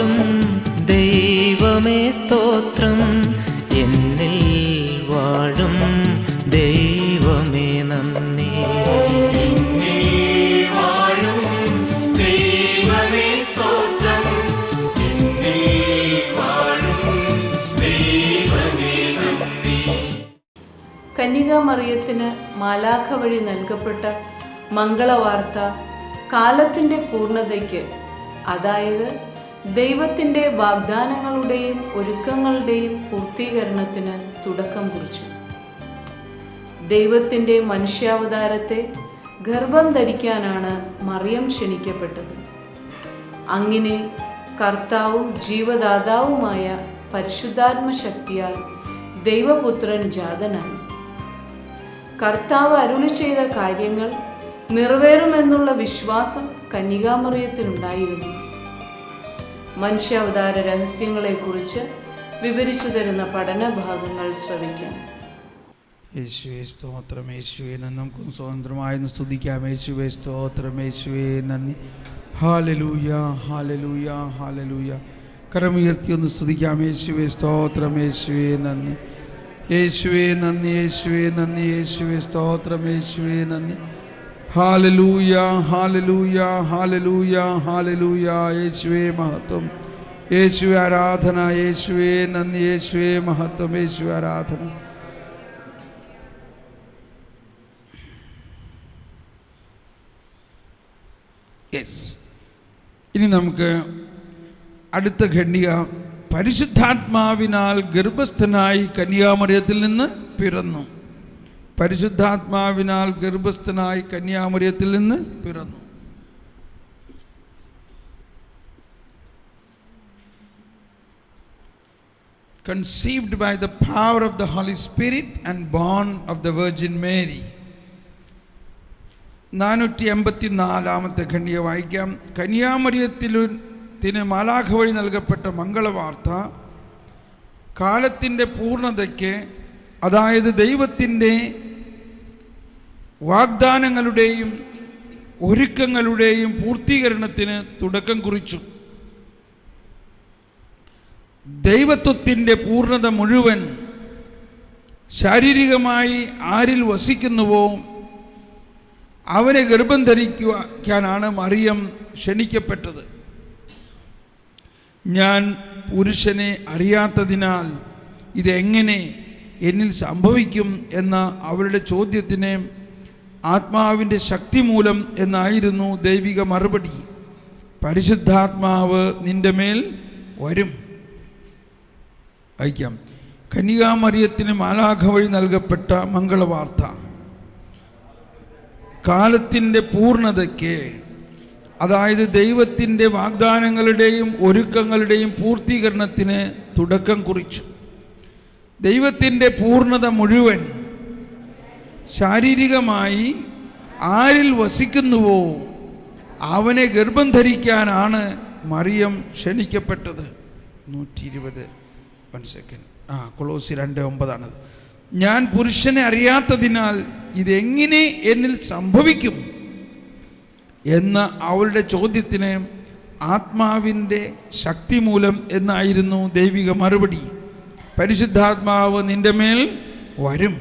വാഴും ദൈവമേ സ്തോത്രം, എന്നിൽ വാഴും ദൈവമേ നന്ദി. കന്യകാമറിയത്തിന് മാലാഖ വഴി നൽകപ്പെട്ട മംഗളവാർത്ത കാലത്തിൻ്റെ പൂർണ്ണതയ്ക്ക്, അതായത് ദൈവത്തിൻ്റെ വാഗ്ദാനങ്ങളുടെയും ഒരുക്കങ്ങളുടെയും പൂർത്തീകരണത്തിന് തുടക്കം കുറിച്ചു. ദൈവത്തിൻ്റെ മനുഷ്യാവതാരത്തെ ഗർഭം ധരിക്കാനാണ് മറിയം ക്ഷണിക്കപ്പെട്ടത്. അങ്ങനെ കർത്താവും ജീവദാതാവുമായ പരിശുദ്ധാത്മ ശക്തിയാൽ ദൈവപുത്രൻ ജാതനായി. കർത്താവ് അരുളി ചെയ്ത കാര്യങ്ങൾ നിറവേറുമെന്നുള്ള വിശ്വാസം കന്യകാമറിയത്തിനുണ്ടായിരുന്നു. മനുഷ്യാവതാര രഹസ്യങ്ങളെക്കുറിച്ച് വിവരിച്ചു തരുന്ന പഠനഭാഗങ്ങൾ ശ്രവിക്കാം. യേശുവേ സ്തോത്രം, യേശുവേ നന്ദി. നമുക്കും സ്വതന്ത്രമായി സ്തുതിക്കാം. യേശുവേ സ്തോത്രം, യേശുവേ നന്ദി. Hallelujah, hallelujah, hallelujah. കരമുയർത്തി ഒന്ന് സ്തുതിക്കാം. യേശുവേ സ്തോത്രം, യേശുവേ നന്ദി. യേശുവേ നന്ദി, യേശുവേ നന്ദി, യേശുവേ സ്തോത്രം, യേശുവേ നന്ദി. Hallelujah, hallelujah, hallelujah, hallelujah. യേശുവേ മഹത്വം, യേശുവേ ആരാധന, യേശുവേ നന്ദി, യേശുവേ മഹത്വം, യേശുവേ ആരാധന. ഇനി നമുക്ക് അടുത്ത ഖണ്ഡിക, പരിശുദ്ധാത്മാവിനാൽ ഗർഭസ്ഥനായി കന്യാമറിയത്തിൽ നിന്ന് പിറന്നു. പരിശുദ്ധാത്മാവിനാൽ ഗർഭസ്ഥനായി കന്യാമറിയത്തിൽ നിന്ന് പിറന്നു. Conceived by the power of the Holy Spirit and born of the Virgin Mary. 484 ഖണ്ഡിക വായിക്കാം. കന്യാമറിയത്തിന് മാലാഖ വഴി നൽകപ്പെട്ട മംഗളവാർത്ത കാലത്തിൻ്റെ പൂർണ്ണതയ്ക്ക്, അതായത് ദൈവത്തിൻ്റെ വാഗ്ദാനങ്ങളുടെയും ഒരുക്കങ്ങളുടെയും പൂർത്തീകരണത്തിന് തുടക്കം കുറിച്ചു. ദൈവത്വത്തിൻ്റെ പൂർണ്ണത മുഴുവൻ ശാരീരികമായി ആരിൽ വസിക്കുന്നുവോ അവനെ ഗർഭം ധരിക്കാനാണ് മറിയം ക്ഷണിക്കപ്പെട്ടത്. ഞാൻ പുരുഷനെ അറിയാത്തതിനാൽ ഇതെങ്ങനെ എന്നിൽ സംഭവിക്കും എന്ന അവരുടെ ചോദ്യത്തിന് ആത്മാവിൻ്റെ ശക്തി മൂലം എന്നായിരുന്നു ദൈവിക മറുപടി. പരിശുദ്ധാത്മാവ് നിന്റെ മേൽ വരും. വായിക്കാം. കന്യകാമറിയത്തിന് മാലാഖ വഴി നൽകപ്പെട്ട മംഗളവാർത്ത കാലത്തിൻ്റെ പൂർണ്ണതയ്ക്ക്, അതായത് ദൈവത്തിൻ്റെ വാഗ്ദാനങ്ങളുടെയും ഒരുക്കങ്ങളുടെയും പൂർത്തീകരണത്തിന് തുടക്കം കുറിച്ചു. ദൈവത്തിൻ്റെ പൂർണ്ണത മുഴുവൻ ശാരീരികമായി ആരിൽ വസിക്കുന്നുവോ അവനെ ഗർഭം ധരിക്കാനാണ് മറിയം ക്ഷണിക്കപ്പെട്ടത്. 120 കൊളോസ്യർ 2:9 ഞാൻ പുരുഷനെ അറിയാത്തതിനാൽ ഇതെങ്ങനെ എന്നിൽ സംഭവിക്കും എന്ന അവളുടെ ചോദ്യത്തിന് ആത്മാവിൻ്റെ ശക്തി മൂലം എന്നായിരുന്നു ദൈവിക മറുപടി. പരിശുദ്ധാത്മാവ് നിന്റെ മേൽ വരും.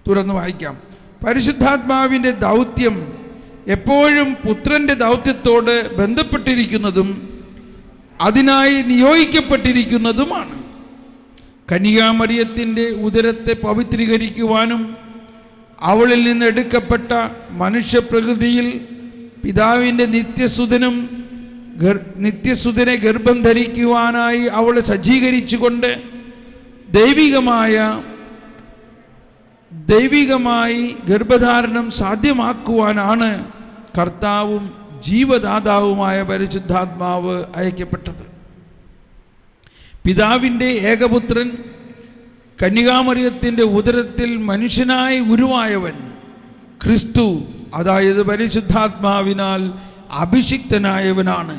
തുറന്ന് വായിക്കാം. പരിശുദ്ധാത്മാവിൻ്റെ ദൗത്യം എപ്പോഴും പുത്രൻ്റെ ദൗത്യത്തോട് ബന്ധപ്പെട്ടിരിക്കുന്നതും അതിനായി നിയോഗിക്കപ്പെട്ടിരിക്കുന്നതുമാണ്. കന്യകാമറിയത്തിൻ്റെ ഉദരത്തെ പവിത്രീകരിക്കുവാനും അവളിൽ നിന്ന് എടുക്കപ്പെട്ട മനുഷ്യപ്രകൃതിയിൽ പിതാവിൻ്റെ നിത്യസുതനെ ഗർഭം ധരിക്കുവാനായി അവളെ സജ്ജീകരിച്ചുകൊണ്ട് ദൈവികമായി ഗർഭധാരണം സാധ്യമാക്കുവാനാണ് കർത്താവും ജീവദാതാവുമായ പരിശുദ്ധാത്മാവ് അയക്കപ്പെട്ടത്. പിതാവിൻ്റെ ഏകപുത്രൻ കന്യകാമറിയത്തിൻ്റെ ഉദരത്തിൽ മനുഷ്യനായി ഉരുവായവൻ ക്രിസ്തു, അതായത് പരിശുദ്ധാത്മാവിനാൽ അഭിഷിക്തനായവനാണ്.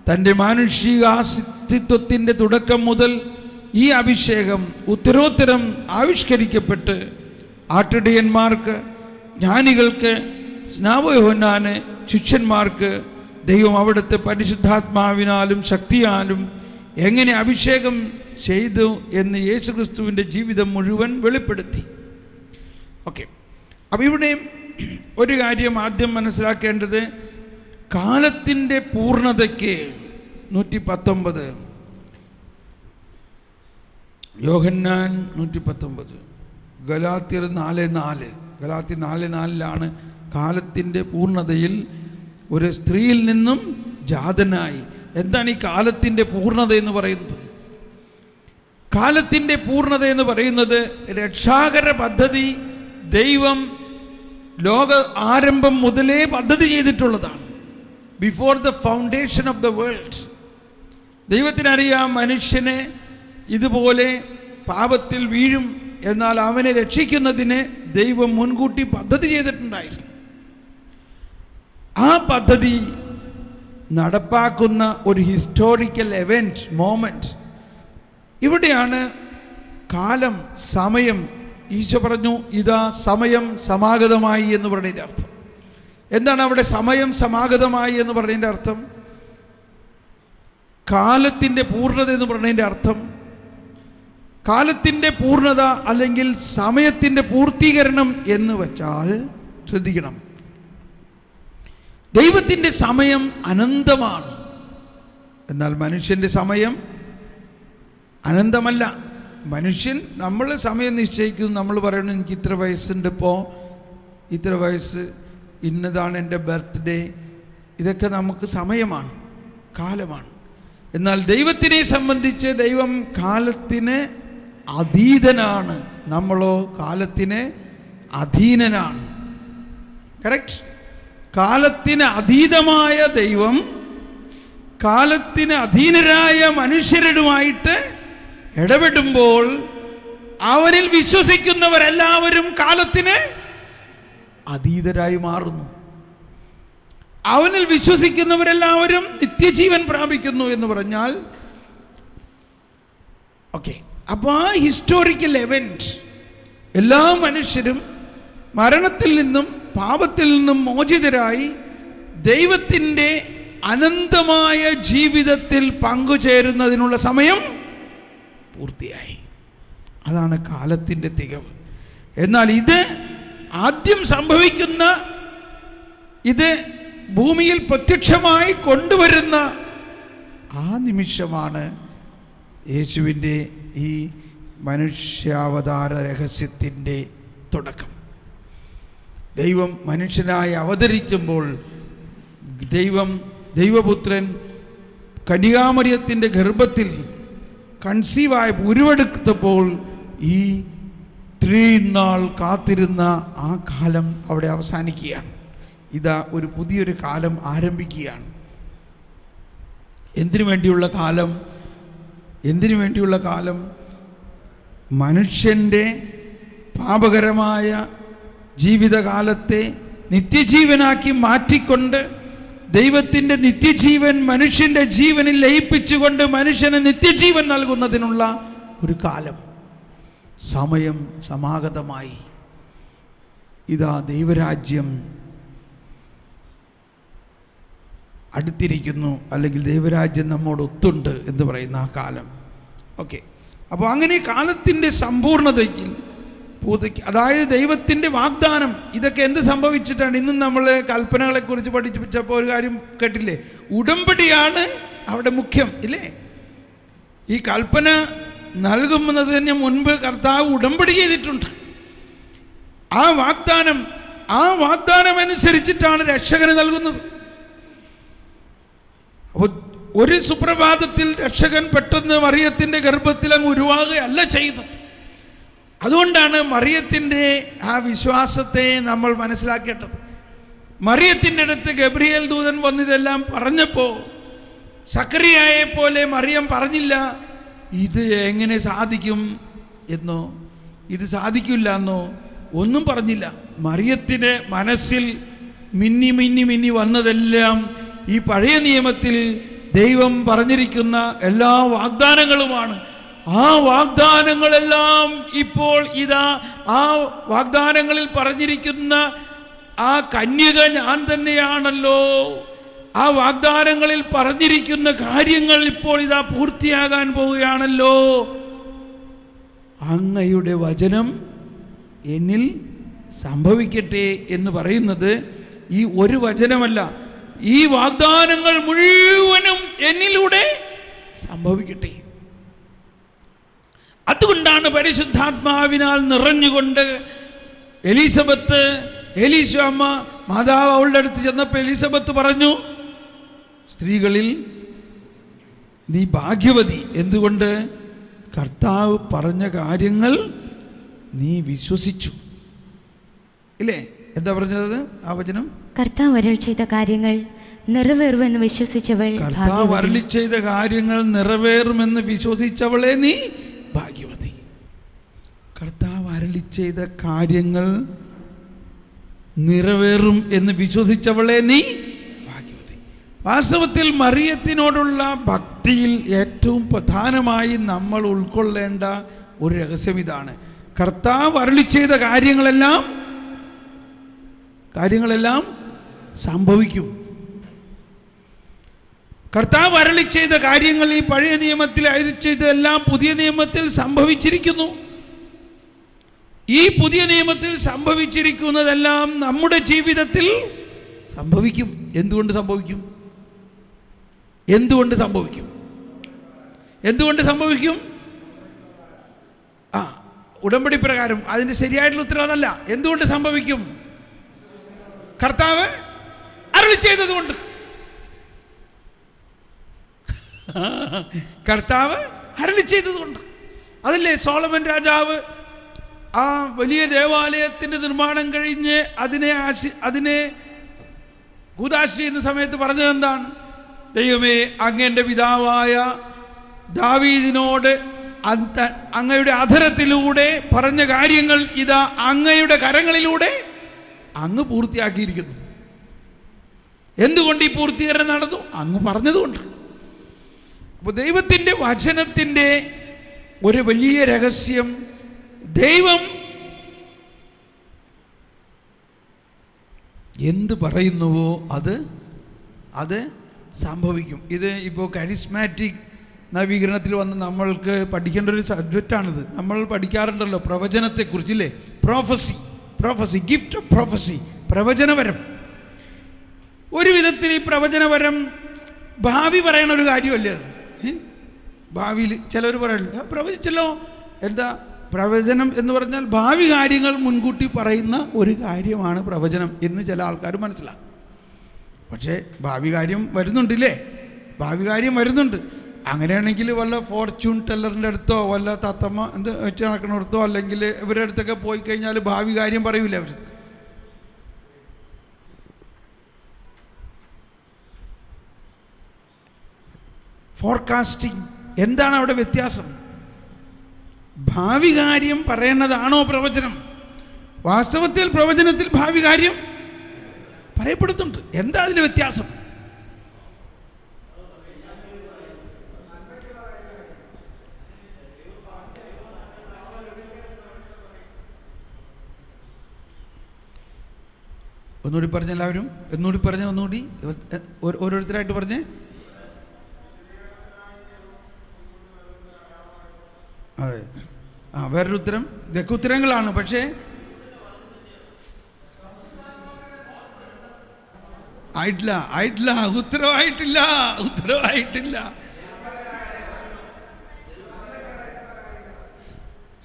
തൻ്റെ മാനുഷിക അസ്തിത്വത്തിൻ്റെ തുടക്കം മുതൽ ഈ അഭിഷേകം ഉത്തരോത്തരം ആവിഷ്കരിക്കപ്പെട്ട് ആട്ടിടയന്മാർക്ക്, ജ്ഞാനികൾക്ക്, സ്നാപക യോഹന്നാന്, ശിഷ്യന്മാർക്ക്, ദൈവം അവിടുത്തെ പരിശുദ്ധാത്മാവിനാലും ശക്തിയാലും എങ്ങനെ അഭിഷേകം ചെയ്തു എന്ന് യേശുക്രിസ്തുവിൻ്റെ ജീവിതം മുഴുവൻ വെളിപ്പെടുത്തി. ഓക്കെ, അപ്പം ഇവിടെ ഒരു കാര്യം ആദ്യം മനസ്സിലാക്കേണ്ടത്, കാലത്തിൻ്റെ പൂർണ്ണതയ്ക്ക് 119 യോഹന്നാൻ 119, ഗലാത്യർ 4:4, ഗലാത്യർ 4:4 കാലത്തിൻ്റെ പൂർണ്ണതയിൽ ഒരു സ്ത്രീയിൽ നിന്നും ജാതനായി. എന്താണ് ഈ കാലത്തിൻ്റെ പൂർണ്ണത എന്ന് പറയുന്നത്? കാലത്തിൻ്റെ പൂർണ്ണത എന്ന് പറയുന്നത് രക്ഷാകര പദ്ധതി ദൈവം ലോക ആരംഭം മുതലേ പദ്ധതി ചെയ്തിട്ടുള്ളതാണ്. Before the foundation of the world ദൈവത്തിനറിയാം മനുഷ്യനെ ഇതുപോലെ പാപത്തിൽ വീഴും, എന്നാൽ അവനെ രക്ഷിക്കുന്നതിന് ദൈവം മുൻകൂട്ടി പദ്ധതി ചെയ്തിട്ടുണ്ടായിരുന്നു. ആ പദ്ധതി നടപ്പാക്കുന്ന ഒരു ഹിസ്റ്റോറിക്കൽ എവൻറ്റ്, മോമെൻറ്റ്. ഇവിടെയാണ് കാലം, സമയം. ഈശോ പറഞ്ഞു, ഇതാ സമയം സമാഗതമായി എന്ന് പറഞ്ഞതിൻ്റെ അർത്ഥം. എന്താണ് അവിടെ സമയം സമാഗതമായി എന്ന് പറഞ്ഞതിൻ്റെ അർത്ഥം? കാലത്തിൻ്റെ പൂർണ്ണത എന്ന് പറഞ്ഞതിൻ്റെ അർത്ഥം, കാലത്തിൻ്റെ പൂർണ്ണത അല്ലെങ്കിൽ സമയത്തിൻ്റെ പൂർത്തീകരണം എന്ന് വച്ചാൽ, ശ്രദ്ധിക്കണം, ദൈവത്തിൻ്റെ സമയം അനന്തമാണ്, എന്നാൽ മനുഷ്യൻ്റെ സമയം അനന്തമല്ല. മനുഷ്യൻ, നമ്മൾ സമയം നിശ്ചയിക്കുന്നു, നമ്മൾ പറയണം എനിക്ക് ഇത്ര വയസ്സുണ്ട്, ഇപ്പോൾ ഇത്ര വയസ്സ്, ഇന്നതാണ് എൻ്റെ ബർത്ത്ഡേ, ഇതൊക്കെ നമുക്ക് സമയമാണ്, കാലമാണ്. എന്നാൽ ദൈവത്തിനെ സംബന്ധിച്ച് ദൈവം കാലത്തിന് അതീതനാണ്, നമ്മളോ കാലത്തിന് അധീനനാണ്. കറക്റ്റ്? കാലത്തിന് അതീതമായ ദൈവം കാലത്തിന് അധീനരായ മനുഷ്യരുമായിട്ട് ഇടപെടുമ്പോൾ അവരിൽ വിശ്വസിക്കുന്നവരെല്ലാവരും കാലത്തിന് അതീതരായി മാറുന്നു. അവനിൽ വിശ്വസിക്കുന്നവരെല്ലാവരും നിത്യജീവൻ പ്രാപിക്കുന്നു എന്ന് പറഞ്ഞാൽ, ഓക്കെ, അപ്പോൾ ആ ഹിസ്റ്റോറിക്കൽ എവൻറ്റ്, എല്ലാ മനുഷ്യരും മരണത്തിൽ നിന്നും പാപത്തിൽ നിന്നും മോചിതരായി ദൈവത്തിൻ്റെ അനന്തമായ ജീവിതത്തിൽ പങ്കുചേരുന്നതിനുള്ള സമയം പൂർത്തിയായി. അതാണ് കാലത്തിൻ്റെ തികവ്. എന്നാൽ ഇത് ആദ്യം സംഭവിക്കുന്ന, ഇത് ഭൂമിയിൽ പ്രത്യക്ഷമായി കൊണ്ടുവരുന്ന ആ നിമിഷമാണ് യേശുവിൻ്റെ ഈ മനുഷ്യാവതാര രഹസ്യത്തിൻ്റെ തുടക്കം. ദൈവം മനുഷ്യനായി അവതരിക്കുമ്പോൾ, ദൈവപുത്രൻ കന്യകാമറിയത്തിൻ്റെ ഗർഭത്തിൽ കൺസീവായി ഉരുവെടുത്തപ്പോൾ ഈ ഇത്രയും നാൾ കാത്തിരുന്ന ആ കാലം അവിടെ അവസാനിക്കുകയാണ്. ഇതാ ഒരു പുതിയൊരു കാലം ആരംഭിക്കുകയാണ്. എന്തിനു വേണ്ടിയുള്ള കാലം? എന്തിനു വേണ്ടിയുള്ള കാലം? മനുഷ്യൻ്റെ പാപകരമായ ജീവിതകാലത്തെ നിത്യജീവനാക്കി മാറ്റിക്കൊണ്ട് ദൈവത്തിൻ്റെ നിത്യജീവൻ മനുഷ്യൻ്റെ ജീവനിൽ ലയിപ്പിച്ചുകൊണ്ട് മനുഷ്യന് നിത്യജീവൻ നൽകുന്നതിനുള്ള ഒരു കാലം. സമയം സമാഗതമായി. ഇതാ ദൈവരാജ്യം അടുത്തിരിക്കുന്നു, അല്ലെങ്കിൽ ദൈവരാജ്യം നമ്മോട് ഒത്തുണ്ട് എന്ന് പറയുന്ന ആ കാലം. ഓക്കെ, അപ്പോൾ അങ്ങനെ കാലത്തിൻ്റെ സമ്പൂർണ്ണതയ്ക്ക്, അതായത് ദൈവത്തിൻ്റെ വാഗ്ദാനം, ഇതൊക്കെ എന്ത് സംഭവിച്ചിട്ടാണ്? ഇന്നും നമ്മൾ കൽപ്പനകളെക്കുറിച്ച് പഠിച്ചപ്പോൾ ഒരു കാര്യം കേട്ടില്ലേ? ഉടമ്പടിയാണ് അവിടെ മുഖ്യം, ഇല്ലേ? ഈ കൽപ്പന നൽകുന്നതിന് മുൻപ് കർത്താവ് ഉടമ്പടി ചെയ്തിട്ടുണ്ട്. ആ വാഗ്ദാനം അനുസരിച്ചിട്ടാണ് രക്ഷകന് നൽകുന്നത്. അപ്പോൾ ഒരു സുപ്രഭാതത്തിൽ രക്ഷകൻ പെട്ടെന്ന് മറിയത്തിൻ്റെ ഗർഭത്തിൽ അങ്ങ് ഉരുവാകുകയല്ല ചെയ്തത്. അതുകൊണ്ടാണ് മറിയത്തിൻ്റെ ആ വിശ്വാസത്തെ നമ്മൾ മനസ്സിലാക്കേണ്ടത്. മറിയത്തിൻ്റെ അടുത്ത് ഗബ്രിയേൽ ദൂതൻ വന്നിതെല്ലാം പറഞ്ഞപ്പോൾ സക്കറിയായെ പോലെ മറിയം പറഞ്ഞില്ല ഇത് എങ്ങനെ സാധിക്കും എന്നോ ഇത് സാധിക്കില്ല എന്നോ ഒന്നും പറഞ്ഞില്ല. മറിയത്തിൻ്റെ മനസ്സിൽ മിന്നി മിന്നി മിന്നി വന്നതെല്ലാം ഈ പഴയ നിയമത്തിൽ ദൈവം പറഞ്ഞിരിക്കുന്ന എല്ലാ വാഗ്ദാനങ്ങളുമാണ്. ആ വാഗ്ദാനങ്ങളെല്ലാം ഇപ്പോൾ ഇതാ ആ വാഗ്ദാനങ്ങളിൽ പറഞ്ഞിരിക്കുന്ന ആ കന്യക ഞാൻ തന്നെയാണല്ലോ, ആ വാഗ്ദാനങ്ങളിൽ പറഞ്ഞിരിക്കുന്ന കാര്യങ്ങൾ ഇപ്പോൾ ഇതാ പൂർത്തിയാകാൻ പോവുകയാണല്ലോ. അങ്ങയുടെ വചനം എന്നിൽ സംഭവിക്കട്ടെ എന്ന് പറയുന്നത് ഈ ഒരു വചനമല്ല, ഈ വാഗ്ദാനങ്ങൾ മുഴുവനും എന്നിലൂടെ സംഭവിക്കട്ടെ. അതുകൊണ്ടാണ് പരിശുദ്ധാത്മാവിനാൽ നിറഞ്ഞുകൊണ്ട് എലീശ അമ്മ മാതാവ് അവളുടെ അടുത്ത് ചെന്നപ്പോൾ എലിസബത്ത് പറഞ്ഞു, സ്ത്രീകളിൽ നീ ഭാഗ്യവതി. എന്തുകൊണ്ട്? കർത്താവ് പറഞ്ഞ കാര്യങ്ങൾ നീ വിശ്വസിച്ചു. ഇല്ലേ? എന്താ പറഞ്ഞത് ആ വചനം? കർത്താവ് അരുൾ ചെയ്ത കാര്യങ്ങൾ നിറവേറുമെന്ന് വിശ്വസിച്ചവൾ. കർത്താവ് അരുളി ചെയ്ത കാര്യങ്ങൾ നിറവേറുമെന്ന് വിശ്വസിച്ചവളെ നീ ഭാഗ്യവതി. കർത്താവ് അരുളി ചെയ്ത കാര്യങ്ങൾ നിറവേറും എന്ന് വിശ്വസിച്ചവളെ നീ ഭാഗ്യവതി. വാസ്തവത്തിൽ മറിയത്തിനോടുള്ള ഭക്തിയിൽ ഏറ്റവും പ്രധാനമായി നമ്മൾ ഉൾക്കൊള്ളേണ്ട ഒരു രഹസ്യം ഇതാണ്. കർത്താവ് അരുളി ചെയ്ത കാര്യങ്ങളെല്ലാം സംഭവിക്കും. കർത്താവ് അരുളി ചെയ്ത കാര്യങ്ങൾ ഈ പഴയ നിയമത്തിൽ അരുളി ചെയ്തതെല്ലാം പുതിയ നിയമത്തിൽ സംഭവിച്ചിരിക്കുന്നു. ഈ പുതിയ നിയമത്തിൽ സംഭവിച്ചിരിക്കുന്നതെല്ലാം നമ്മുടെ ജീവിതത്തിൽ സംഭവിക്കും. എന്തുകൊണ്ട് സംഭവിക്കും? ഉടമ്പടി പ്രകാരം. അതിൻ്റെ ശരിയായിട്ടുള്ള ഉത്തരം അതല്ല. എന്തുകൊണ്ട് സംഭവിക്കും? കർത്താവ് അരുളി ചെയ്തതുകൊണ്ട്. അതല്ലേ സോളമൻ രാജാവ് ആ വലിയ ദേവാലയത്തിൻ്റെ നിർമ്മാണം കഴിഞ്ഞ് അതിനെ കൂദാശ ചെയ്യുന്ന സമയത്ത് പറഞ്ഞത് എന്താണ്? ദൈവമേ, അങ്ങയുടെ പിതാവായ ദാവീദിനോട് അങ്ങയുടെ അധരത്തിലൂടെ പറഞ്ഞ കാര്യങ്ങൾ ഇതാ അങ്ങയുടെ കരങ്ങളിലൂടെ അങ്ങ് പൂർത്തിയാക്കിയിരിക്കുന്നു. എന്തുകൊണ്ട് ഈ പൂർത്തീകരണം നടന്നു? അങ്ങ് പറഞ്ഞതുകൊണ്ട്. അപ്പോൾ ദൈവത്തിൻ്റെ വചനത്തിൻ്റെ ഒരു വലിയ രഹസ്യം, ദൈവം എന്ത് പറയുന്നുവോ അത് സംഭവിക്കും. ഇത് ഇപ്പോൾ കരിസ്മാറ്റിക് നവീകരണത്തിൽ വന്ന് നമ്മൾക്ക് പഠിക്കേണ്ട ഒരു സബ്ജക്റ്റാണിത്. നമ്മൾ പഠിക്കാറുണ്ടല്ലോ പ്രവചനത്തെക്കുറിച്ചില്ലേ? പ്രോഫസി, ഗിഫ്റ്റ് ഓഫ് പ്രോഫസി, പ്രവചനവരം. ഒരു വിധത്തിൽ ഈ പ്രവചനവരം ഭാവി പറയണ ഒരു കാര്യമല്ലേ അത്? ഭാവിയിൽ ചിലർ പറയല്ലോ പ്രവചിച്ചല്ലോ. എന്താ പ്രവചനം എന്ന് പറഞ്ഞാൽ? ഭാവി കാര്യങ്ങൾ മുൻകൂട്ടി പറയുന്ന ഒരു കാര്യമാണ് പ്രവചനം എന്ന് ചില ആൾക്കാർ മനസ്സിലാക്കും. പക്ഷേ ഭാവി കാര്യം വരുന്നുണ്ടില്ലേ? ഭാവി കാര്യം വരുന്നുണ്ട്. അങ്ങനെയാണെങ്കിൽ വല്ല ഫോർച്യൂൺ ടെല്ലറിൻ്റെ അടുത്തോ വല്ല തത്തമ്മ എന്ത് വെച്ച് നടക്കുന്നിടത്തോ അല്ലെങ്കിൽ ഇവരുടെ അടുത്തൊക്കെ പോയി കഴിഞ്ഞാൽ ഭാവി കാര്യം പറയൂല അവർ. ഫോർകാസ്റ്റിംഗ്. എന്താണ് അവിടെ വ്യത്യാസം? ഭാവി കാര്യം പറയേണ്ടതാണോ പ്രവചനം? വാസ്തവത്തിൽ പ്രവചനത്തിൽ ഭാവി കാര്യം പറയപ്പെടുന്നുണ്ട്. എന്താ അതിൽ വ്യത്യാസം? ഒന്നുകൂടി പറഞ്ഞ എല്ലാവരും, ഒന്നുകൂടി ഓരോരുത്തരായിട്ട് പറഞ്ഞേ. അതെ, വേറൊരു ഉത്തരം. ഇതൊക്കെ ഉത്തരങ്ങളാണ്. പക്ഷേ ആയിട്ടില്ല, ഉത്തരവായിട്ടില്ല.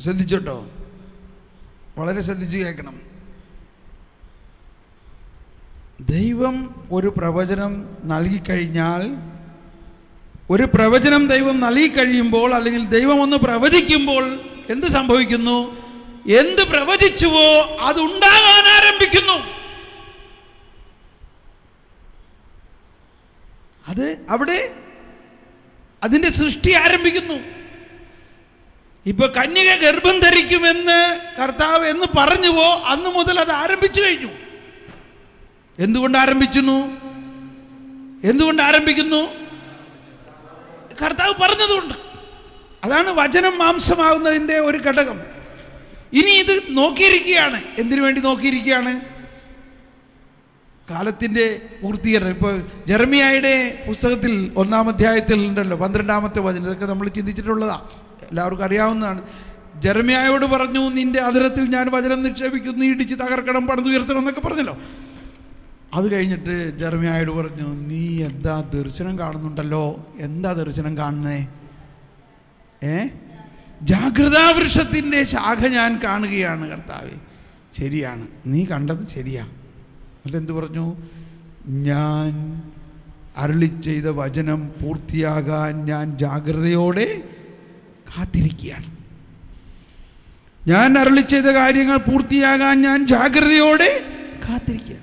ശ്രദ്ധിച്ചോട്ടോ, വളരെ ശ്രദ്ധിച്ച് കേൾക്കണം. ദൈവം ഒരു പ്രവചനം നൽകിക്കഴിഞ്ഞാൽ, ഒരു പ്രവചനം ദൈവം നൽകിക്കഴിയുമ്പോൾ അല്ലെങ്കിൽ ദൈവം ഒന്ന് പ്രവചിക്കുമ്പോൾ എന്ത് സംഭവിക്കുന്നു? എന്ത് പ്രവചിച്ചുവോ അതുണ്ടാകാൻ ആരംഭിക്കുന്നു. അത് അവിടെ അതിൻ്റെ സൃഷ്ടി ആരംഭിക്കുന്നു. ഇപ്പൊ കന്യക ഗർഭം ധരിക്കുമെന്ന് കർത്താവ് എന്ന് പറഞ്ഞുവോ അന്ന് മുതൽ അത് ആരംഭിച്ചു കഴിഞ്ഞു. എന്തുകൊണ്ട് ആരംഭിക്കുന്നു? കർത്താവ് പറഞ്ഞതുകൊണ്ട്. അതാണ് വചനം മാംസമാകുന്നതിൻ്റെ ഒരു ഘടകം. ഇനി ഇത് നോക്കിയിരിക്കുകയാണ്. എന്തിനു വേണ്ടി നോക്കിയിരിക്കുകയാണ്? കാലത്തിൻ്റെ പൂർത്തീകരണം. ഇപ്പോൾ ജെറമിയായുടെ പുസ്തകത്തിൽ 1-ാം അധ്യായത്തിൽ ഉണ്ടല്ലോ 12-ാമത്തെ വചനം. ഇതൊക്കെ നമ്മൾ ചിന്തിച്ചിട്ടുള്ളതാണ്, എല്ലാവർക്കും അറിയാവുന്നതാണ്. ജെറമിയായോട് പറഞ്ഞു, നിന്റെ അധരത്തിൽ ഞാൻ വചനം നിക്ഷേപിക്കുന്നു, ഇടിച്ച് തകർക്കണം, പണിതുയർത്തണം എന്നൊക്കെ പറഞ്ഞല്ലോ. അത് കഴിഞ്ഞിട്ട് ജെറമിയായോട് പറഞ്ഞു, നീ എന്താ ദർശനം കാണുന്നുണ്ടല്ലോ, എന്താ ദർശനം കാണുന്നേ? ജാഗ്രതാവൃക്ഷത്തിൻ്റെ ശാഖ ഞാൻ കാണുകയാണ് കർത്താവേ. ശരിയാണ്, നീ കണ്ടത് ശരിയാ. അതെന്ത് പറഞ്ഞു? ഞാൻ അരുളി ചെയ്ത വചനം പൂർത്തിയാകാൻ ഞാൻ ജാഗ്രതയോടെ കാത്തിരിക്കുകയാണ്. ഞാൻ അരുളി ചെയ്ത കാര്യങ്ങൾ പൂർത്തിയാകാൻ ഞാൻ ജാഗ്രതയോടെ കാത്തിരിക്കുകയാണ്.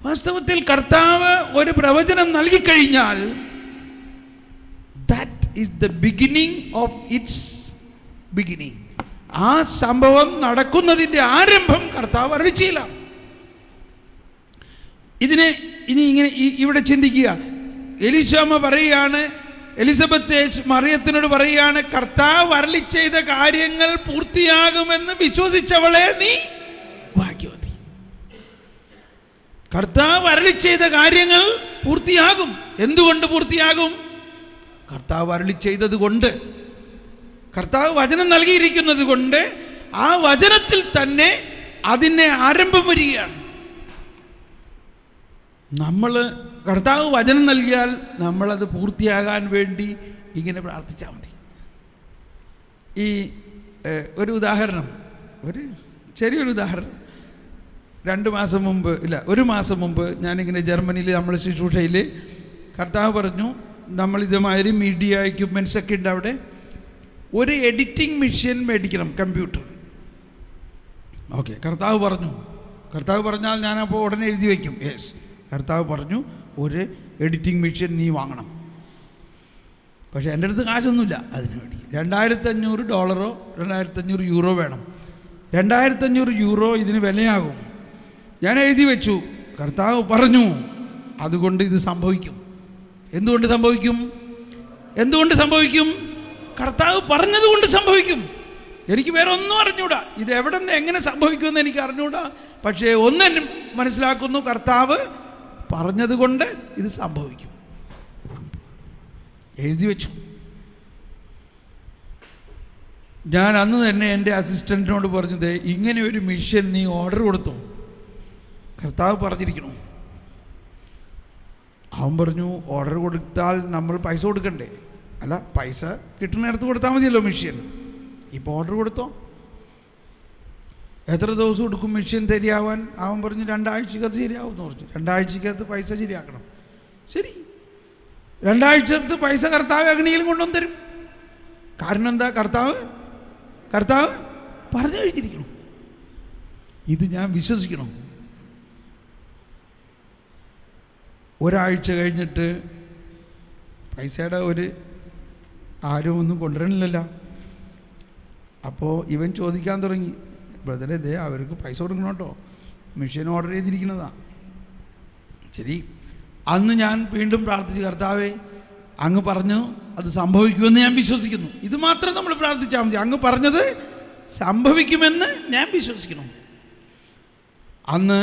വാസ്തവത്തിൽ കർത്താവ് ഒരു പ്രവചനം നൽകിക്കഴിഞ്ഞാൽ that is the beginning of its beginning. ആ സംഭവം നടക്കുന്നതിൻ്റെ ആരംഭം കർത്താവ് അരുളിച്ചയില്ല. ഇനി ഇങ്ങനെ ഇവിടെ ചിന്തിക്കുക. എലിശാമ്മ പറയുകയാണ്, എലിസബത്ത് മറിയത്തിനോട് പറയുകയാണ്, കർത്താവ് അരുളി ചെയ്ത കാര്യങ്ങൾ പൂർത്തിയാകുമെന്ന് വിശ്വസിച്ചവളെ നീ ഭാഗ്യവതി. കർത്താവ് അരുളി ചെയ്ത കാര്യങ്ങൾ പൂർത്തിയാകും. എന്തുകൊണ്ട് പൂർത്തിയാകും? കർത്താവ് അരുളി ചെയ്തത് കൊണ്ട്, കർത്താവ് വചനം നൽകിയിരിക്കുന്നത് കൊണ്ട്, ആ വചനത്തിൽ തന്നെ അതിനെ ആരംഭം വരികയാണ്. നമ്മൾ കർത്താവ് വചനം നൽകിയാൽ നമ്മളത് പൂർത്തിയാകാൻ വേണ്ടി ഇങ്ങനെ പ്രാർത്ഥിച്ചാൽ മതി. ഈ ഒരു ഉദാഹരണം, ഒരു ചെറിയൊരു ഉദാഹരണം. 2 മാസം മുമ്പ്, ഇല്ല 1 മാസം മുമ്പ് ഞാനിങ്ങനെ ജർമ്മനിയിൽ നമ്മൾ ശുശ്രൂഷയിൽ കർത്താവ് പറഞ്ഞു, നമ്മൾ ഇതുമാതിരി മീഡിയ എക്യുപ്മെൻറ്റ്സ് ഒക്കെ ഉണ്ട് അവിടെ, ഒരു എഡിറ്റിംഗ് മെഷീൻ മേടിക്കണം, കമ്പ്യൂട്ടർ. ഓക്കെ, കർത്താവ് പറഞ്ഞാൽ ഞാനപ്പോൾ ഉടനെ എഴുതി വയ്ക്കും. യെസ്, കർത്താവ് പറഞ്ഞു ഒരു എഡിറ്റിംഗ് മെഷീൻ നീ വാങ്ങണം. പക്ഷേ എൻ്റെ അടുത്ത് കാശൊന്നുമില്ല അതിന് വേണ്ടി. $2,500 €2,500 വേണം. €2,500 ഇതിന് വിലയാകും. ഞാൻ എഴുതി വെച്ചു. കർത്താവ് പറഞ്ഞു, അതുകൊണ്ട് ഇത് സംഭവിക്കും. എന്തുകൊണ്ട് സംഭവിക്കും? കർത്താവ് പറഞ്ഞതുകൊണ്ട് സംഭവിക്കും. എനിക്ക് വേറെ ഒന്നും അറിഞ്ഞൂടാ, ഇത് എവിടെ നിന്ന് എങ്ങനെ സംഭവിക്കുമെന്ന് എനിക്ക് അറിഞ്ഞൂടാ. പക്ഷേ ഒന്ന് മനസ്സിലാക്കുന്നു, കർത്താവ് പറഞ്ഞതുകൊണ്ട് ഇത് സംഭവിക്കും. എഴുതി വെച്ചു. ഞാൻ അന്ന് തന്നെ എൻ്റെ അസിസ്റ്റൻറ്റിനോട് പറഞ്ഞത്, ഇങ്ങനെ ഒരു മിഷൻ നീ ഓർഡർ കൊടുത്തു, കർത്താവ് പറഞ്ഞിരിക്കണു. അവൻ പറഞ്ഞു, ഓർഡർ കൊടുത്താൽ നമ്മൾ പൈസ കൊടുക്കണ്ടേ? അല്ല, പൈസ കിട്ടുന്ന നേരത്ത് കൊടുത്താൽ മതിയല്ലോ മെഷീൻ. ഇപ്പോൾ ഓർഡർ കൊടുത്തോ? എത്ര ദിവസം എടുക്കും മെഷീൻ ശരിയാവാൻ? അവൻ പറഞ്ഞു 2 ആഴ്ചക്കകത്ത് ശരിയാവും എന്ന് പറഞ്ഞു. 2 ആഴ്ചക്കകത്ത് പൈസ ശരിയാക്കണം. ശരി, 2 ആഴ്ചക്കകത്ത് പൈസ കർത്താവ് അഗ്നിയിൽ കൊണ്ടുവന്ന് തരും. കാരണം എന്താ? കർത്താവ് പറഞ്ഞു കഴിഞ്ഞിരിക്കണം. ഇത് ഞാൻ വിശ്വസിക്കണം. 1 ആഴ്ച കഴിഞ്ഞിട്ട് പൈസയുടെ ആരും ഒന്നും കൊണ്ടുവരണില്ലല്ലോ. അപ്പോൾ ഇവൻ ചോദിക്കാൻ തുടങ്ങി, ബ്രദറെ, ദേ അവർക്ക് പൈസ കൊടുക്കണം കേട്ടോ, മെഷീൻ ഓർഡർ ചെയ്തിരിക്കുന്നതാണ്. ശരി, അന്ന് ഞാൻ വീണ്ടും പ്രാർത്ഥിച്ചു, കർത്താവേ അങ്ങ് പറഞ്ഞു അത് സംഭവിക്കുമെന്ന് ഞാൻ വിശ്വസിക്കുന്നു. ഇത് മാത്രം നമ്മൾ പ്രാർത്ഥിച്ചാൽ മതി. അങ്ങ് പറഞ്ഞത് സംഭവിക്കുമെന്ന് ഞാൻ വിശ്വസിക്കണം. അന്ന്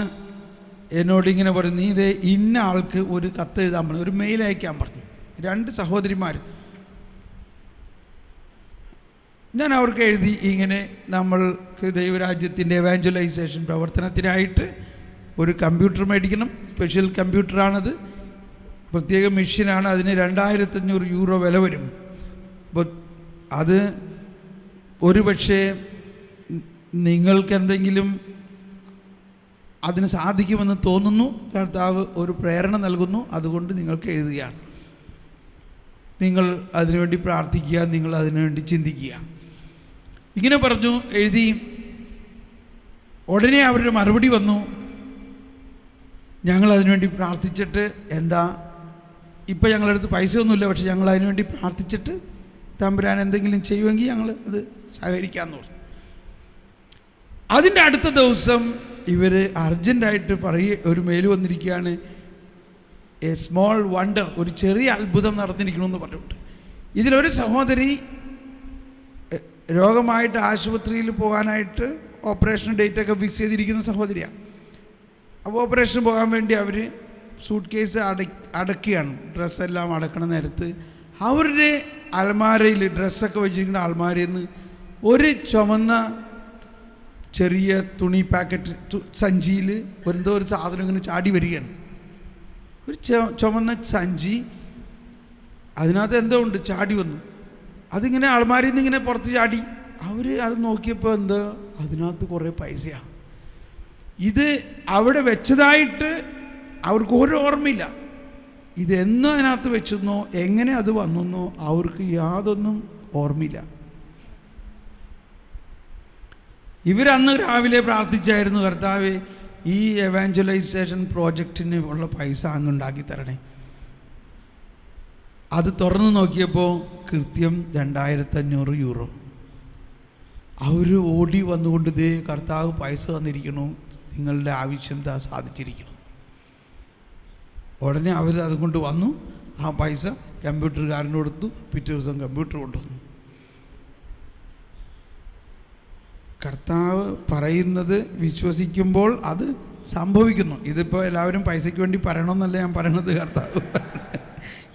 എന്നോടിങ്ങനെ പറഞ്ഞു, നീ ഇതേ ഇന്ന ആൾക്ക് ഒരു കത്ത് എഴുതാൻ പറഞ്ഞു, ഒരു മെയിൽ അയക്കാൻ പറഞ്ഞു. 2 സഹോദരിമാർ. ഞാൻ അവർക്ക് എഴുതി, ഇങ്ങനെ നമ്മൾക്ക് ദൈവരാജ്യത്തിൻ്റെ എവാഞ്ചലൈസേഷൻ പ്രവർത്തനത്തിനായിട്ട് ഒരു കമ്പ്യൂട്ടർ മേടിക്കണം. സ്പെഷ്യൽ കമ്പ്യൂട്ടറാണത്, പ്രത്യേക മെഷീനാണ്. അതിന് €2,500 വില വരും. അപ്പോൾ അത് ഒരു പക്ഷേ നിങ്ങൾക്ക് എന്തെങ്കിലും അതിന് സാധിക്കുമെന്ന് തോന്നുന്നു. കർത്താവ് ഒരു പ്രേരണ നൽകുന്നു, അതുകൊണ്ട് നിങ്ങൾക്ക് എഴുതുകയാണ്. നിങ്ങൾ അതിനുവേണ്ടി പ്രാർത്ഥിക്കുക, നിങ്ങൾ അതിനുവേണ്ടി ചിന്തിക്കുക. ഇങ്ങനെ പറഞ്ഞു, എഴുതി. ഉടനെ അവരുടെ മറുപടി വന്നു, ഞങ്ങൾ അതിനുവേണ്ടി പ്രാർത്ഥിച്ചിട്ട് എന്താ, ഇപ്പം ഞങ്ങളുടെ അടുത്ത് പൈസ ഒന്നുമില്ല, പക്ഷെ ഞങ്ങൾ അതിനുവേണ്ടി പ്രാർത്ഥിച്ചിട്ട് തമ്പുരാൻ എന്തെങ്കിലും ചെയ്യുമെങ്കിൽ ഞങ്ങൾ അത് സഹകരിക്കാമെന്ന് പറഞ്ഞു. അതിൻ്റെ അടുത്ത ദിവസം ഇവർ അർജൻറ്റായിട്ട് ഒരു മെയിൽ വന്നിരിക്കുകയാണ്, എ സ്മോൾ വണ്ടർ, ഒരു ചെറിയ അത്ഭുതം നടന്നിരിക്കണമെന്ന് പറഞ്ഞിട്ടുണ്ട്. ഇതിലൊരു സഹോദരി രോഗമായിട്ട് ആശുപത്രിയിൽ പോകാനായിട്ട് ഓപ്പറേഷൻ ഡേറ്റൊക്കെ ഫിക്സ് ചെയ്തിരിക്കുന്ന സഹോദരിയാണ്. അപ്പോൾ ഓപ്പറേഷൻ പോകാൻ വേണ്ടി അവർ സൂട്ട് കേസ് അടക്കുകയാണ്. ഡ്രസ്സെല്ലാം അടക്കണ നേരത്ത് അവരുടെ അൽമാരയിൽ, ഡ്രസ്സൊക്കെ വെച്ചിരിക്കുന്ന അൽമാരയിൽ നിന്ന് ഒരു ചുമന്ന ചെറിയ തുണി പാക്കറ്റ് സഞ്ചിയിൽ എന്തോ ഒരു സാധനം ഇങ്ങനെ ചാടി വരികയാണ്. ഒരു ചുമന്ന സഞ്ചി, അതിനകത്ത് എന്തോ ഉണ്ട്, ചാടി വന്നു. അതിങ്ങനെ അൾമാരിയിൽ നിന്ന് ഇങ്ങനെ പുറത്ത് ചാടി. അവർ അത് നോക്കിയപ്പോൾ എന്താ, അതിനകത്ത് കുറേ പൈസയാണ്. ഇത് അവിടെ വെച്ചതായിട്ട് അവർക്ക് ഒരു ഓർമ്മയില്ല. ഇതെന്നും അതിനകത്ത് വെച്ചെന്നോ എങ്ങനെ അത് വന്നെന്നോ അവർക്ക് യാതൊന്നും ഓർമ്മയില്ല. ഇവരന്ന് രാവിലെ പ്രാർത്ഥിച്ചായിരുന്നു, കർത്താവേ ഈ എവാഞ്ചലൈസേഷൻ പ്രോജക്റ്റിന് ഉള്ള പൈസ അങ്ങ് ഉണ്ടാക്കി തരണേ. അത് തുറന്ന് നോക്കിയപ്പോൾ കൃത്യം 2500 യൂറോ. അവർ ഓടി വന്നുകൊണ്ട് ദേ കർത്താവ് പൈസ തന്നിരിക്കണു, നിങ്ങളുടെ ആവശ്യം സാധിച്ചിരിക്കണം. ഉടനെ അവർ അതുകൊണ്ട് വന്നു. ആ പൈസ കമ്പ്യൂട്ടറുകാരന് കൊടുത്തു. പിറ്റേ ദിവസം കമ്പ്യൂട്ടർ കൊണ്ടുവന്നു. കർത്താവ് പറയുന്നത് വിശ്വസിക്കുമ്പോൾ അത് സംഭവിക്കുന്നു. ഇതിപ്പോൾ എല്ലാവരും പൈസയ്ക്ക് വേണ്ടി പറയണമെന്നല്ല ഞാൻ പറയണത്. കർത്താവ്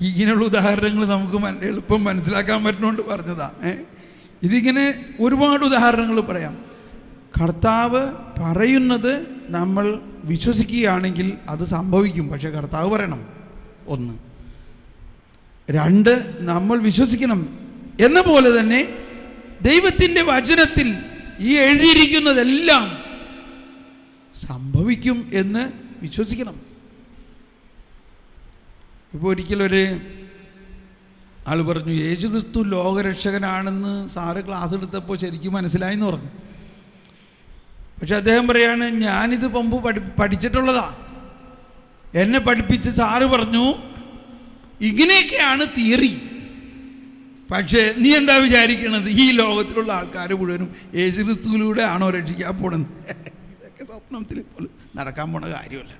ഇങ്ങനെയുള്ള ഉദാഹരണങ്ങൾ നമുക്ക് എളുപ്പം മനസ്സിലാക്കാൻ പറ്റുന്നതുകൊണ്ട് പറഞ്ഞതാ. ഇതിങ്ങനെ ഒരുപാട് ഉദാഹരണങ്ങൾ പറയാം. കർത്താവ് പറയുന്നത് നമ്മൾ വിശ്വസിക്കുകയാണെങ്കിൽ അത് സംഭവിക്കും. പക്ഷേ കർത്താവ് പറയണം, 1. 2, നമ്മൾ വിശ്വസിക്കണം. എന്ന പോലെ തന്നെ ദൈവത്തിൻ്റെ വചനത്തിൽ ഈ എഴുതിയിരിക്കുന്നതെല്ലാം സംഭവിക്കും എന്ന് വിശ്വസിക്കണം. ഇപ്പോൾ ഒരിക്കലൊരു ആൾ പറഞ്ഞു, യേശുക്രിസ്തു ലോകരക്ഷകനാണെന്ന് സാറ് ക്ലാസ് എടുത്തപ്പോൾ ശരിക്കും മനസ്സിലായെന്ന് പറഞ്ഞു. പക്ഷെ അദ്ദേഹം പറയാണ്, ഞാനിത് മുമ്പ് പഠിച്ചിട്ടുള്ളതാ. എന്നെ പഠിപ്പിച്ച് സാറ് പറഞ്ഞു ഇങ്ങനെയൊക്കെയാണ് തിയറി. പക്ഷേ നീ എന്താ വിചാരിക്കണത്, ഈ ലോകത്തിലുള്ള ആൾക്കാർ മുഴുവനും യേശുക്രിസ്തുവിലൂടെ ആണോ രക്ഷിക്കാൻ പോണത്? ഇതൊക്കെ സ്വപ്നത്തിൽ പോലും നടക്കാൻ പോണ കാര്യമല്ല.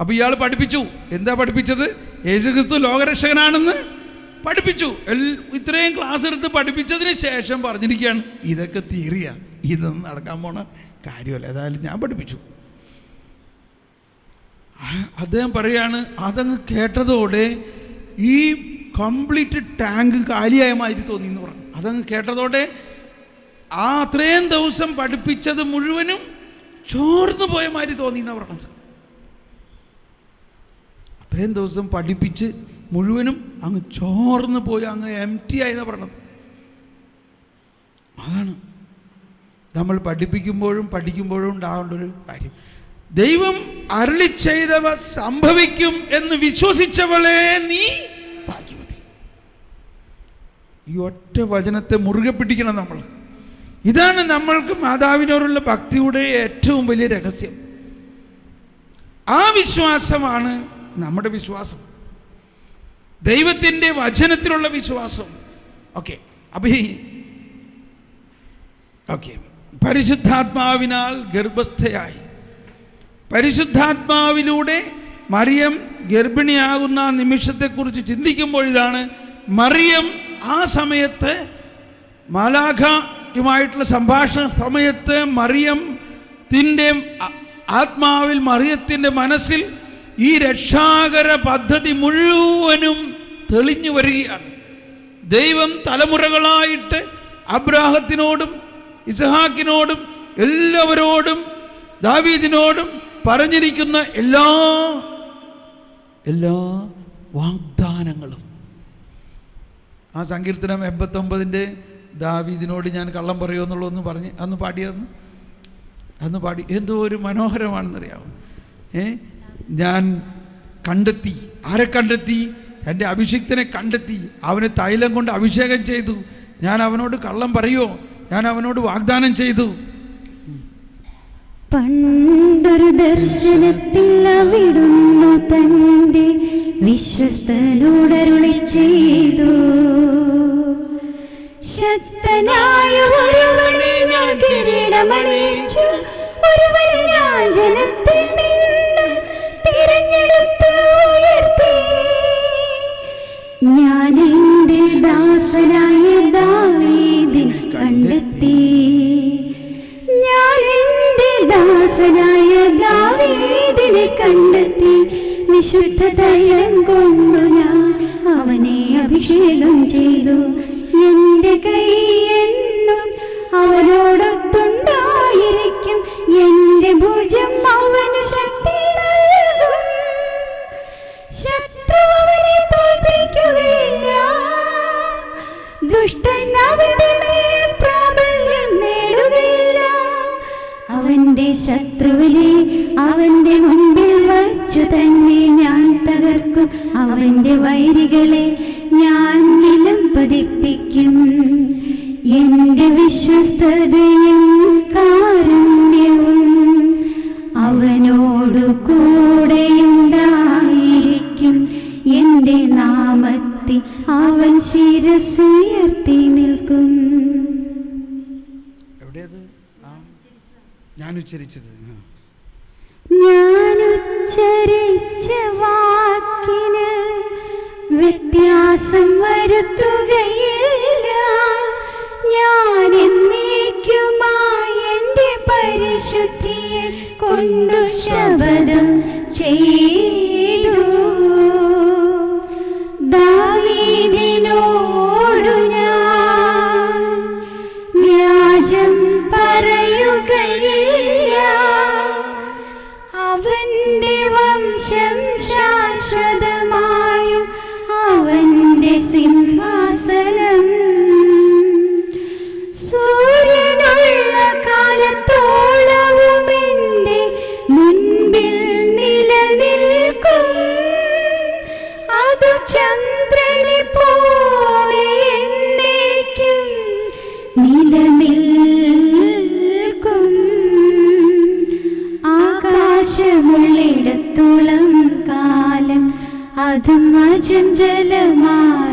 അപ്പോൾ ഇയാൾ പഠിപ്പിച്ചു. എന്താ പഠിപ്പിച്ചത്? യേശുക്രിസ്തു ലോകരക്ഷകനാണെന്ന് പഠിപ്പിച്ചു. ഇത്രയും ക്ലാസ് എടുത്ത് പഠിപ്പിച്ചതിന് ശേഷം പറഞ്ഞിരിക്കുകയാണ്, ഇതൊക്കെ തിയറിയാണ്, ഇതൊന്നും നടക്കാൻ പോണ കാര്യമല്ല. ഏതായാലും ഞാൻ പഠിപ്പിച്ചു. അദ്ദേഹം പറയാണ്, അതങ്ങ് കേട്ടതോടെ ഈ കംപ്ലീറ്റ് ടാങ്ക് കാലിയായ മാതിരി തോന്നി എന്ന് പറഞ്ഞു. അതങ്ങ് കേട്ടതോടെ ആ അത്രയും ദിവസം പഠിപ്പിച്ചത് മുഴുവനും ചോർന്നു പോയ മാതിരി തോന്നി എന്നാണ് പറഞ്ഞത്. അത്രയും ദിവസം പഠിപ്പിച്ച് മുഴുവനും അങ്ങ് ചോർന്ന് പോയി, അങ്ങ് എംറ്റി ആയെന്നാണ് പറഞ്ഞത്. അതാണ് നമ്മൾ പഠിപ്പിക്കുമ്പോഴും പഠിക്കുമ്പോഴും ഉണ്ടാവേണ്ട ഒരു കാര്യം. ദൈവം അരുളി ചെയ്തവ സംഭവിക്കും എന്ന് വിശ്വസിച്ചവളെ നീ ഭാഗ്യവതി. ഈ ഒറ്റ വചനത്തെ മുറുകെ പിടിക്കണം നമ്മൾ. ഇതാണ് നമ്മൾക്ക് മാതാവിനോടുള്ള ഭക്തിയുടെ ഏറ്റവും വലിയ രഹസ്യം. ആ വിശ്വാസമാണ് നമ്മുടെ വിശ്വാസം, ദൈവത്തിൻ്റെ വചനത്തിലുള്ള വിശ്വാസം. ഓക്കെ, പരിശുദ്ധാത്മാവിനാൽ ഗർഭസ്ഥയായി. പരിശുദ്ധാത്മാവിലൂടെ മറിയം ഗർഭിണിയാകുന്ന നിമിഷത്തെക്കുറിച്ച് ചിന്തിക്കുമ്പോൾ ഇതാണ്, മറിയം ആ സമയത്ത് മാലാഖയുമായിട്ടുള്ള സംഭാഷണ സമയത്ത് മറിയത്തിൻ്റെ ആത്മാവിൽ, മറിയത്തിൻ്റെ മനസ്സിൽ ഈ രക്ഷാകര പദ്ധതി മുഴുവനും തെളിഞ്ഞു വരികയാണ്. ദൈവം തലമുറകളായിട്ട് അബ്രാഹത്തിനോടും ഇസ്ഹാക്കിനോടും എല്ലാവരോടും ദാവീദിനോടും പറഞ്ഞിരിക്കുന്ന എല്ലാ വാഗ്ദാനങ്ങളും. ആ സങ്കീർത്തനം 89 ദാവീദിനോട് ഞാൻ കള്ളം പറയുമോ എന്നുള്ളതൊന്ന് പറഞ്ഞ് അന്ന് പാടി എന്തോ ഒരു മനോഹരമാണെന്നറിയാമോ. ഞാൻ കണ്ടെത്തി. ആരെ കണ്ടെത്തി? എൻ്റെ അഭിഷിക്തനെ കണ്ടെത്തി. അവനെ തൈലം കൊണ്ട് അഭിഷേകം ചെയ്തു. ഞാൻ അവനോട് കള്ളം പറയുമോ? ഞാൻ അവനോട് വാഗ്ദാനം ചെയ്തു. പണ്ടൊരു ദർശനത്തിൽ അവിടുന്നു തന്റെ വിശ്വസ്തനോടരുളി ചെയ്തു, ശക്തനായ ഒരുവനെ ഞാൻ കിരീടമണിയിച്ചു, ഒരുവനെ ഞാൻ ജനത്തിൽ നിന്ന് തിരഞ്ഞെടുത്ത് ഉയർത്തി. ഞാൻ എൻ്റെ ദാസനായ ദാവീദിനെ കണ്ടെത്തി, ഞാൻ എൻ്റെ ദാസനായ ദാവീദിനെ അവനെ കണ്ടെത്തി. വിശുദ്ധ തൈലം കൊണ്ടു ഞാൻ അവനെ അഭിഷേകം ചെയ്തു. എന്റെ കൈ എന്നും അവനോടൊത്തുണ്ടായിരിക്കും. എന്റെ ഭുജം അവന് ശക്തി നൽകും. ശത്രു അവനെ തോൽപ്പിക്കുകയില്ല. ദുഷ്ടൻ അവന്റെ മേൽ പ്രാബല്യം നേടുകയില്ല. അവന്റെ ശത്രുവിനെ അവന്റെ മുൻപിൽ വച്ചു തന്നെ ഞാൻ തകർക്കും. അവന്റെ വൈരികളെ ഞാൻ നിലം പതിപ്പിക്കും. എന്റെ വിശ്വസ്തതയും കാരുണ്യവും അവനോടു കൂടെയുണ്ടായിരിക്കും. എന്റെ നാമത്തിൽ അവൻ ശിരസ്സുയർത്തി നിൽക്കും. എവിടെയത് ഞാൻ ഉച്ചരിച്ചത്? ഞാൻ ഉച്ചരിച്ച വാക്കിന് വ്യത്യാസം വരുത്തുകയില്ല. ഞാൻ എന്നേക്കുമായി എന്റെ പരിശുദ്ധിയെ കൊണ്ടു ശപഥം ചെയ്തു. ദാവീദിനോടു ഞാൻ വ്യാജം പറയുകയില്ല. അവന്റെ വംശം ശാശ്വതമായും അവന്റെ സിംഹാസനം സൂര്യനുള്ള കാലത്തോളവും എന്റെ മുൻപിൽ നിലനിൽക്കും. അതു ചന്ദ്രനെ പോലെ എന്നേക്കും നിലനിൽക്കും. ആകാശമുള്ളിടത്തോളം കാലം അതും അചഞ്ചലമായി